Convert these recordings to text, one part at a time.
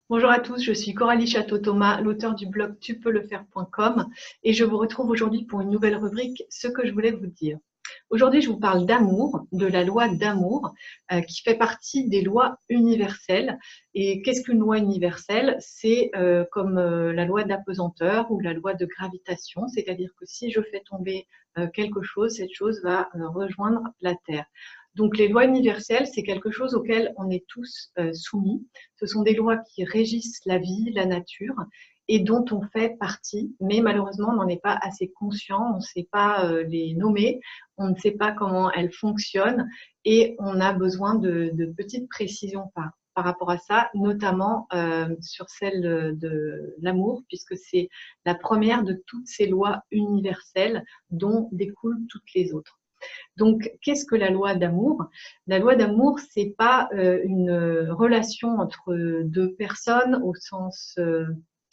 Bonjour à tous, je suis Coralie Château-Thomas, l'auteur du blog tupeuxlefaire.com et je vous retrouve aujourd'hui pour une nouvelle rubrique « Ce que je voulais vous dire ». Aujourd'hui, je vous parle d'amour, de la loi d'amour qui fait partie des lois universelles. Et qu'est-ce qu'une loi universelle? C'est comme la loi d'apesanteur ou la loi de gravitation, c'est-à-dire que si je fais tomber quelque chose, cette chose va rejoindre la Terre. Donc les lois universelles, c'est quelque chose auquel on est tous soumis. Ce sont des lois qui régissent la vie, la nature, et dont on fait partie, mais malheureusement, on n'en est pas assez conscient, on ne sait pas les nommer, on ne sait pas comment elles fonctionnent, et on a besoin de petites précisions par rapport à ça, notamment sur celle de l'amour, puisque c'est la première de toutes ces lois universelles dont découlent toutes les autres. Donc, qu'est-ce que la loi d'amour? La loi d'amour, c'est pas une relation entre deux personnes au sens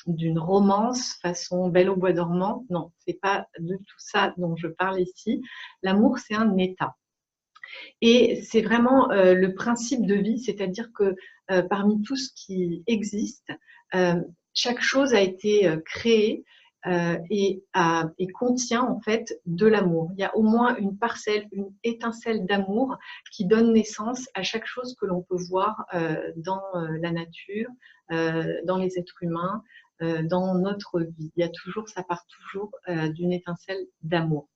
d'une romance façon Belle au bois dormant. Non, c'est pas de tout ça dont je parle ici. L'amour, c'est un état. Et c'est vraiment le principe de vie, c'est-à-dire que parmi tout ce qui existe, euh, chaque chose a été créée et contient en fait de l'amour. Il y a au moins une parcelle, une étincelle d'amour qui donne naissance à chaque chose que l'on peut voir dans la nature, dans les êtres humains, dans notre vie. Il y a toujours, ça part toujours d'une étincelle d'amour.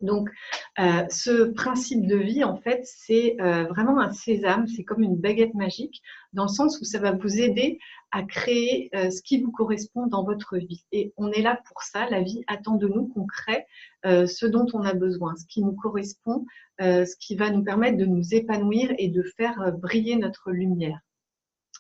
Donc, ce principe de vie, en fait, c'est vraiment un sésame, c'est comme une baguette magique, dans le sens où ça va vous aider à créer ce qui vous correspond dans votre vie. Et on est là pour ça, la vie attend de nous qu'on crée ce dont on a besoin, ce qui nous correspond, ce qui va nous permettre de nous épanouir et de faire briller notre lumière.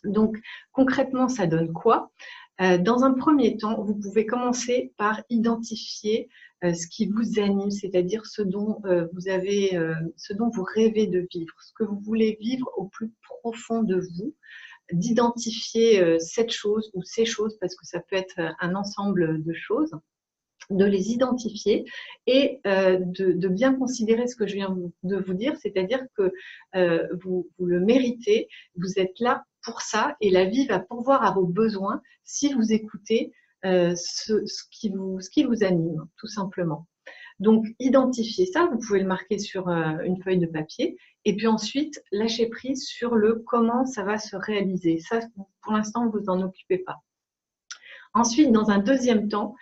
Donc, concrètement, ça donne quoi? Dans un premier temps, vous pouvez commencer par identifier ce qui vous anime, c'est-à-dire ce dont ce dont vous rêvez de vivre, ce que vous voulez vivre au plus profond de vous, d'identifier cette chose ou ces choses, parce que ça peut être un ensemble de choses, de les identifier et de bien considérer ce que je viens de vous dire, c'est-à-dire que vous le méritez, vous êtes là pour ça et la vie va pourvoir à vos besoins si vous écoutez ce qui vous anime, tout simplement. Donc, identifiez ça, vous pouvez le marquer sur une feuille de papier et puis ensuite, lâchez prise sur le comment ça va se réaliser. Ça, pour l'instant, vous en occupez pas. Ensuite, dans un deuxième temps,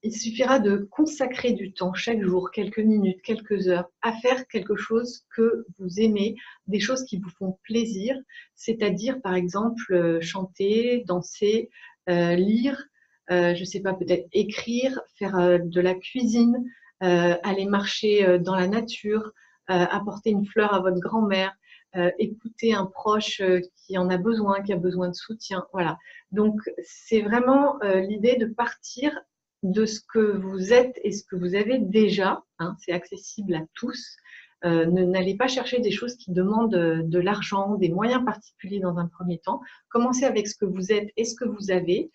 il suffira de consacrer du temps chaque jour, quelques minutes, quelques heures, à faire quelque chose que vous aimez, des choses qui vous font plaisir, c'est-à-dire par exemple chanter, danser, lire, je ne sais pas, peut-être écrire, faire de la cuisine, aller marcher dans la nature, apporter une fleur à votre grand-mère, écouter un proche qui en a besoin, qui a besoin de soutien. Voilà. Donc, c'est vraiment l'idée de partir de ce que vous êtes et ce que vous avez déjà. Hein, c'est accessible à tous. N'allez pas chercher des choses qui demandent de l'argent, des moyens particuliers dans un premier temps. Commencez avec ce que vous êtes et ce que vous avez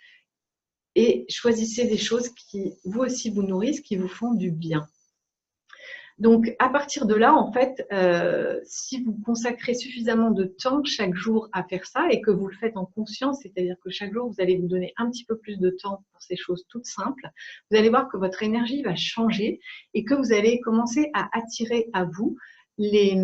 et choisissez des choses qui, vous aussi, vous nourrissent, qui vous font du bien. Donc, à partir de là, en fait, si vous consacrez suffisamment de temps chaque jour à faire ça et que vous le faites en conscience, c'est-à-dire que chaque jour, vous allez vous donner un petit peu plus de temps pour ces choses toutes simples, vous allez voir que votre énergie va changer et que vous allez commencer à attirer à vous les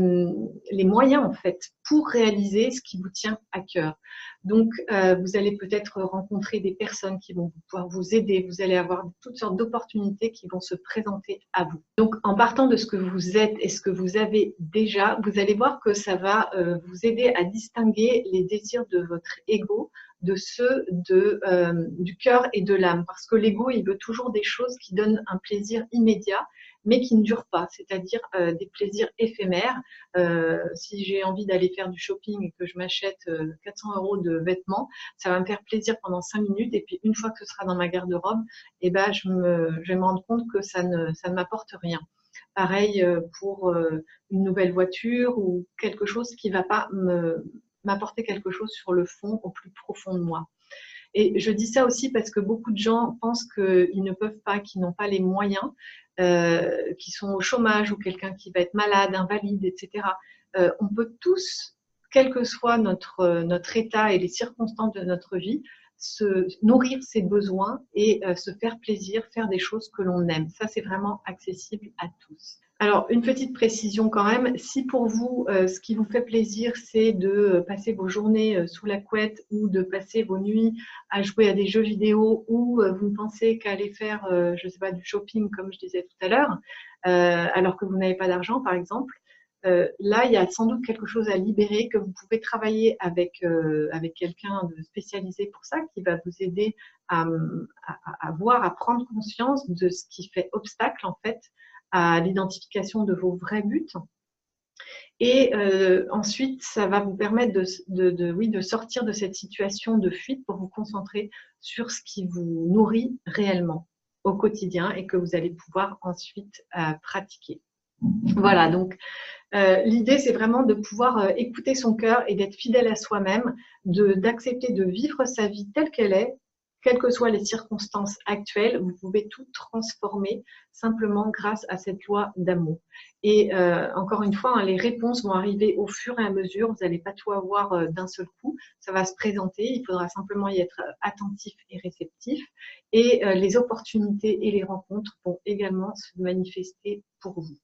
moyens, en fait, pour réaliser ce qui vous tient à cœur. Donc, vous allez peut-être rencontrer des personnes qui vont pouvoir vous aider. Vous allez avoir toutes sortes d'opportunités qui vont se présenter à vous. Donc, en partant de ce que vous êtes et ce que vous avez déjà, vous allez voir que ça va vous aider à distinguer les désirs de votre ego de ceux du cœur et de l'âme. Parce que l'ego, il veut toujours des choses qui donnent un plaisir immédiat, mais qui ne durent pas, c'est-à-dire des plaisirs éphémères. Si j'ai envie d'aller faire du shopping et que je m'achète 400 € de vêtements, ça va me faire plaisir pendant 5 minutes et puis une fois que ce sera dans ma garde-robe, eh ben, je vais me rendre compte que ça ne m'apporte rien. Pareil pour une nouvelle voiture ou quelque chose qui ne va pas m'apporter quelque chose sur le fond, au plus profond de moi. Et je dis ça aussi parce que beaucoup de gens pensent qu'ils ne peuvent pas, qu'ils n'ont pas les moyens, qui sont au chômage ou quelqu'un qui va être malade, invalide, etc. On peut tous quel que soit notre état et les circonstances de notre vie, se nourrir ses besoins et se faire plaisir, faire des choses que l'on aime. Ça, c'est vraiment accessible à tous. Alors, une petite précision quand même, si pour vous, ce qui vous fait plaisir, c'est de passer vos journées sous la couette ou de passer vos nuits à jouer à des jeux vidéo ou vous ne pensez qu'à aller faire, je ne sais pas, du shopping, comme je disais tout à l'heure, alors que vous n'avez pas d'argent, par exemple, là, il y a sans doute quelque chose à libérer, que vous pouvez travailler avec quelqu'un de spécialisé pour ça, qui va vous aider à voir, à prendre conscience de ce qui fait obstacle, en fait, à l'identification de vos vrais buts. Et ensuite, ça va vous permettre de sortir de cette situation de fuite pour vous concentrer sur ce qui vous nourrit réellement au quotidien et que vous allez pouvoir ensuite pratiquer. Voilà, donc l'idée, c'est vraiment de pouvoir écouter son cœur et d'être fidèle à soi-même, d'accepter de vivre sa vie telle qu'elle est, quelles que soient les circonstances actuelles. Vous pouvez tout transformer simplement grâce à cette loi d'amour. Et encore une fois, hein, les réponses vont arriver au fur et à mesure. Vous n'allez pas tout avoir d'un seul coup. Ça va se présenter. Il faudra simplement y être attentif et réceptif. Et les opportunités et les rencontres vont également se manifester pour vous.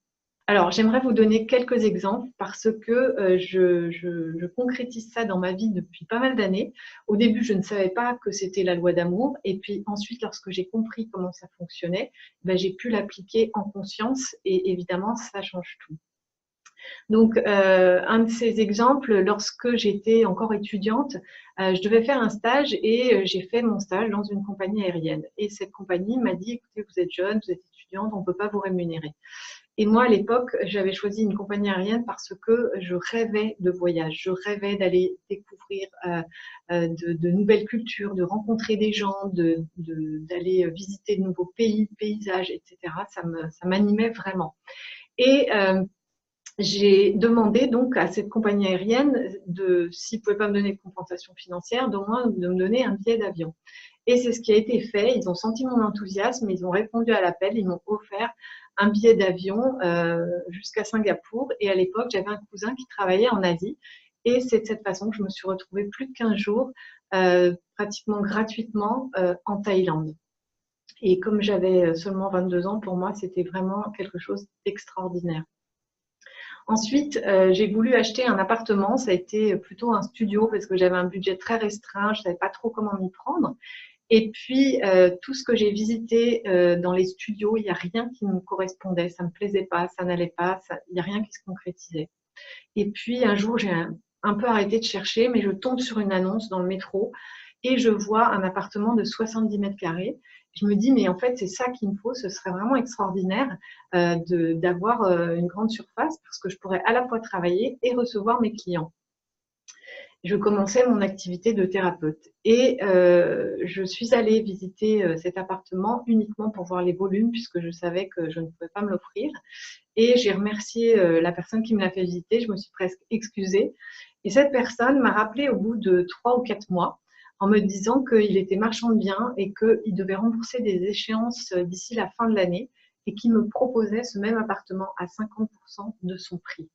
Alors, j'aimerais vous donner quelques exemples parce que je concrétise ça dans ma vie depuis pas mal d'années. Au début, je ne savais pas que c'était la loi d'amour. Et puis ensuite, lorsque j'ai compris comment ça fonctionnait, ben, j'ai pu l'appliquer en conscience et évidemment, ça change tout. Donc, un de ces exemples, lorsque j'étais encore étudiante, je devais faire un stage et j'ai fait mon stage dans une compagnie aérienne. Et cette compagnie m'a dit, écoutez, vous êtes jeune, vous êtes étudiante, on ne peut pas vous rémunérer. Et moi, à l'époque, j'avais choisi une compagnie aérienne parce que je rêvais de voyage, je rêvais d'aller découvrir de nouvelles cultures, de rencontrer des gens, d'aller visiter de nouveaux pays, paysages, etc. Ça m'animait vraiment. Et j'ai demandé donc à cette compagnie aérienne s'ils ne pouvaient pas me donner de compensation financière, d'au moins de me donner un billet d'avion. Et c'est ce qui a été fait. Ils ont senti mon enthousiasme, ils ont répondu à l'appel, ils m'ont offert un billet d'avion jusqu'à Singapour. Et à l'époque, j'avais un cousin qui travaillait en Asie. Et c'est de cette façon que je me suis retrouvée plus de 15 jours, pratiquement gratuitement, en Thaïlande. Et comme j'avais seulement 22 ans, pour moi, c'était vraiment quelque chose d'extraordinaire. Ensuite, j'ai voulu acheter un appartement. Ça a été plutôt un studio parce que j'avais un budget très restreint. Je ne savais pas trop comment m'y prendre. Et puis, tout ce que j'ai visité dans les studios, il n'y a rien qui me correspondait. Ça ne me plaisait pas, ça n'allait pas, il n'y a rien qui se concrétisait. Et puis, un jour, j'ai un peu arrêté de chercher, mais je tombe sur une annonce dans le métro et je vois un appartement de 70 mètres carrés. Je me dis, mais en fait, c'est ça qu'il me faut. Ce serait vraiment extraordinaire d'avoir une grande surface parce que je pourrais à la fois travailler et recevoir mes clients. Je commençais mon activité de thérapeute et je suis allée visiter cet appartement uniquement pour voir les volumes puisque je savais que je ne pouvais pas me l'offrir. Et j'ai remercié la personne qui me l'a fait visiter. Je me suis presque excusée. Et cette personne m'a rappelé au bout de 3 ou 4 mois en me disant qu'il était marchand de biens et qu'il devait rembourser des échéances d'ici la fin de l'année et qu'il me proposait ce même appartement à 50% de son prix.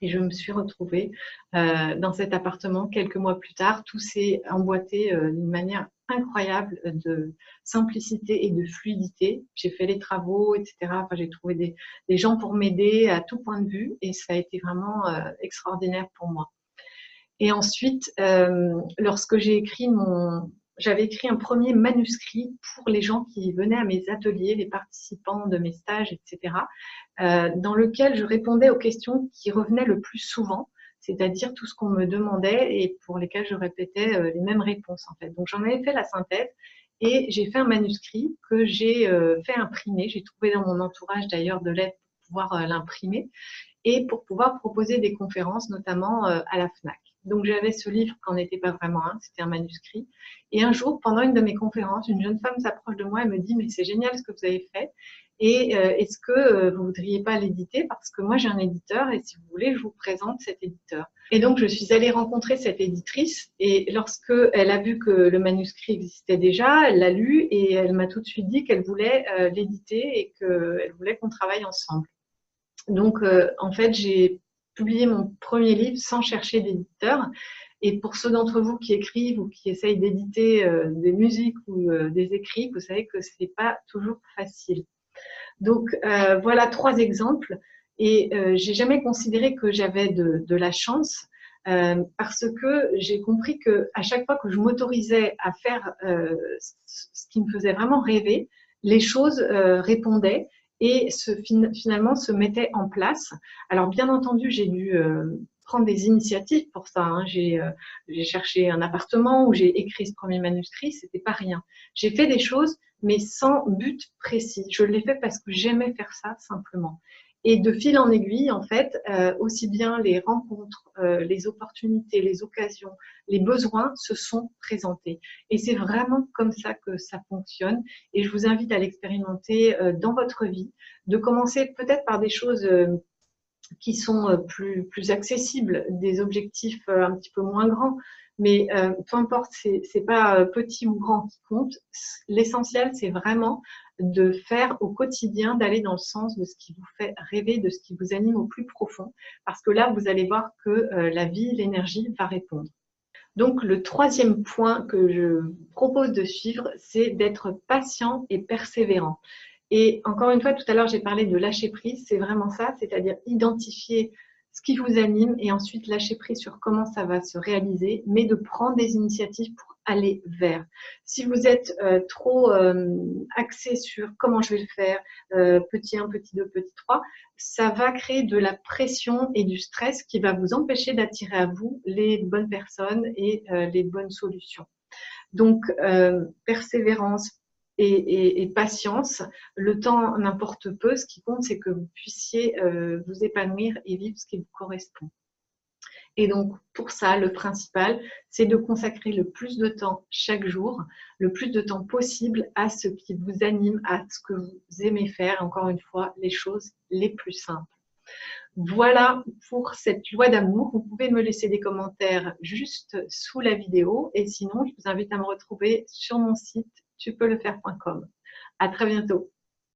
Et je me suis retrouvée dans cet appartement quelques mois plus tard. Tout s'est emboîté d'une manière incroyable de simplicité et de fluidité. J'ai fait les travaux, etc. Enfin, j'ai trouvé des gens pour m'aider à tout point de vue et ça a été vraiment extraordinaire pour moi. Et ensuite, lorsque j'avais écrit un premier manuscrit pour les gens qui venaient à mes ateliers, les participants de mes stages, etc., dans lequel je répondais aux questions qui revenaient le plus souvent, c'est-à-dire tout ce qu'on me demandait et pour lesquelles je répétais les mêmes réponses, en fait. Donc, j'en avais fait la synthèse et j'ai fait un manuscrit que j'ai fait imprimer. J'ai trouvé dans mon entourage d'ailleurs de l'aide pour pouvoir l'imprimer et pour pouvoir proposer des conférences, notamment à la FNAC. Donc, j'avais ce livre qui n'en était pas vraiment un, c'était un manuscrit. Et un jour, pendant une de mes conférences, une jeune femme s'approche de moi et me dit « Mais c'est génial ce que vous avez fait. Et est-ce que vous ne voudriez pas l'éditer? Parce que moi, j'ai un éditeur et si vous voulez, je vous présente cet éditeur. » Et donc, je suis allée rencontrer cette éditrice et lorsqu'elle a vu que le manuscrit existait déjà, elle l'a lu et elle m'a tout de suite dit qu'elle voulait l'éditer et qu'elle voulait qu'on travaille ensemble. Donc, en fait, j'ai publié mon premier livre sans chercher d'éditeur. Et pour ceux d'entre vous qui écrivent ou qui essayent d'éditer des musiques ou des écrits, vous savez que ce n'est pas toujours facile. Donc, voilà 3 exemples. Et j'ai jamais considéré que j'avais de la chance parce que j'ai compris qu'à chaque fois que je m'autorisais à faire ce qui me faisait vraiment rêver, les choses répondaient et finalement se mettaient en place. Alors, bien entendu, j'ai dû prendre des initiatives pour ça. Hein. J'ai cherché un appartement où j'ai écrit ce premier manuscrit, c'était pas rien. J'ai fait des choses, mais sans but précis. Je l'ai fait parce que j'aimais faire ça simplement. Et de fil en aiguille, en fait, aussi bien les rencontres, les opportunités, les occasions, les besoins se sont présentés. Et c'est vraiment comme ça que ça fonctionne. Et je vous invite à l'expérimenter dans votre vie, de commencer peut-être par des choses qui sont plus accessibles, des objectifs un petit peu moins grands. Mais peu importe, c'est pas petit ou grand qui compte. L'essentiel, c'est vraiment de faire au quotidien, d'aller dans le sens de ce qui vous fait rêver, de ce qui vous anime au plus profond. Parce que là, vous allez voir que la vie, l'énergie va répondre. Donc, le 3e point que je propose de suivre, c'est d'être patient et persévérant. Et encore une fois, tout à l'heure, j'ai parlé de lâcher prise, c'est vraiment ça, c'est-à-dire identifier ce qui vous anime et ensuite lâcher prise sur comment ça va se réaliser, mais de prendre des initiatives pour aller vers. Si vous êtes trop axé sur comment je vais le faire, petit 1, petit 2, petit 3, ça va créer de la pression et du stress qui va vous empêcher d'attirer à vous les bonnes personnes et les bonnes solutions. Donc, persévérance et patience, le temps n'importe peu, ce qui compte, c'est que vous puissiez vous épanouir et vivre ce qui vous correspond. Et donc, pour ça, le principal, c'est de consacrer le plus de temps chaque jour, le plus de temps possible à ce qui vous anime, à ce que vous aimez faire, encore une fois, les choses les plus simples. Voilà pour cette loi d'amour. Vous pouvez me laisser des commentaires juste sous la vidéo et sinon, je vous invite à me retrouver sur mon site tupeuxlefaire.com. À très bientôt.